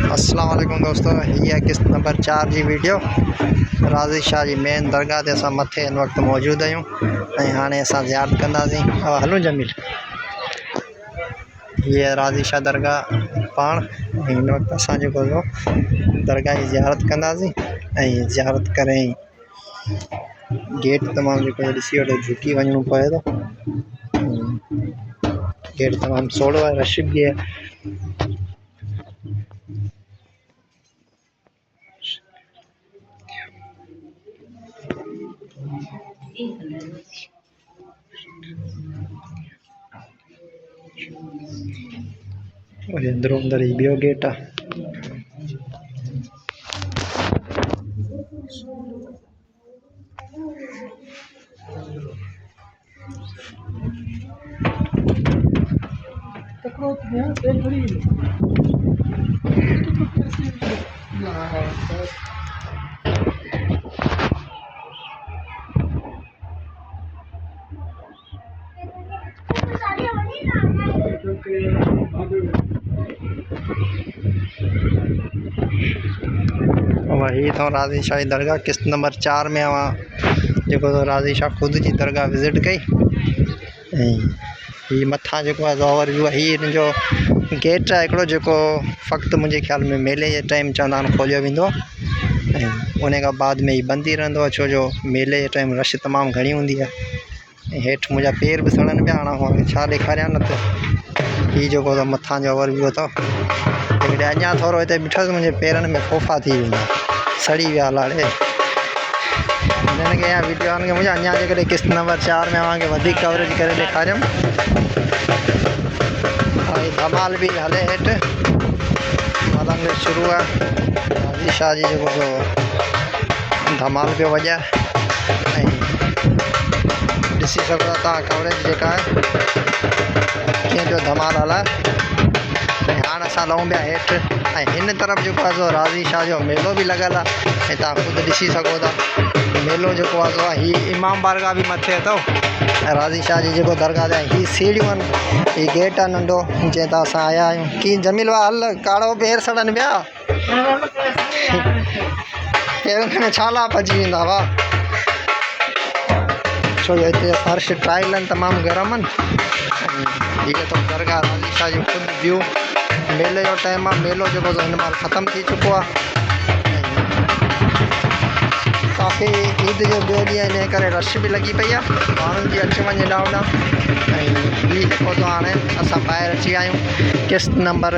अस्सलाम वालेकुम दोस्तों, ये किस्त नंबर 4 जी वीडियो। राज़ी शाह जी मेन दरगाह ते असां मथे इन वक्त मौजूद आहियूं ऐं हाणे असां ज़ियारत कंदासीं। हलूं जमील, ये राज़ी शाह दरगाह पाण इन वक्त असां जेको दरगाह जी ज़ियारत कंदासीं ऐं ज़ियारत करे गेट तमामु जेको ॾिसी वठो झुकी वञिणो पए थो। गेट तमामु सोढ़ो आहे, रश बि आहे। अंदरों अंदर ही बियो गेट है। वही तो राज़ी शाह दरगाह किस्त नंबर 4 में जो राज़ी शाह खुद की दरगाह विज़िट कई। ये मथा जो ओवरव्यू है, इन जो गेट है जो फ़क्त मुझे ख्याल में मेले के टाइम चंदा खोलियो वेंदो, उन का बाद में ही बंद ही रहंदो, छो जो मेले के टाइम रश तमाम घनी होंदी है। हेठ मुझा पैर भी सड़न पिया, हाणे छा ॾेखारियां न तो ये जो मथा जो ओवरव्यू तो अञा थोरो हिते बीठस मुझे पैरन में फ़ोफा थी वेंदा, सड़ी विया लाड़े। हिननि वीडियो के मुझे अञा जो किस्त नंबर 4 में अवांखे कवरेज करे ॾेखारियमि। धमाल भी हले हेठ, मलंग शुरू है। राज़ी शाह जी जो धमाल पे वजह ॾिसी सको था कवरेज जेका है कीअं जो धमाल हला। हाँ असां लहूं पिया हेठ, इन तरफ जो राज़ी शाह जो मेलो भी लगल है, खुद ॾिसी सको था। मेलो जो ही इमाम बारगाह भी मथे अथव, राज़ी शाह जी जो दरगाह ते ही सीढ़ियों ही गेट है नंढो जैं असां आया आहियूं। की जमील वा हल, काड़ो पैर सड़न पिया, पैरनि में छाला पची वेंदा वा, छो जो हिते फर्श टाइल आहिनि तमामु गरम आहिनि। ये तो दरगाह राज़ी शाह जो खुद व्यू। मेले जो टाइम आहे, मेलो जो हिन महिल ख़त्म थी चुको आहे। काफ़ी ईद जो ॿियो ॾींहुं इन करे रश भी लगी पई आहे, माण्हुनि जी अच वञ हेॾां होॾां। ॿी जेको तो हाणे असां ॿाहिरि अची आहियूं। किस्त नंबर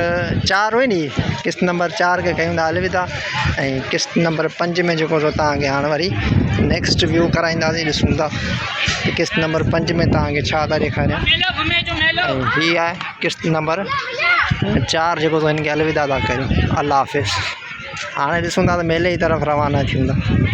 4 हुई नी, किस्त नंबर 4 के कयूं था अलविदा। ऐं किस्त नंबर 5 में जेको तव्हांखे हाणे वरी नेक्स्ट व्यू कराईंदासीं, ॾिसूं था कि किस्त नंबर 5 में तव्हांखे छा था ॾेखारियां। ही आहे किस्त नंबर 4 जेको इनके अलविदा था कयूं। अल्लाह हाफ़िज़। हाणे ॾिसूं था त मेले जी तरफ़ रवाना थियूं था।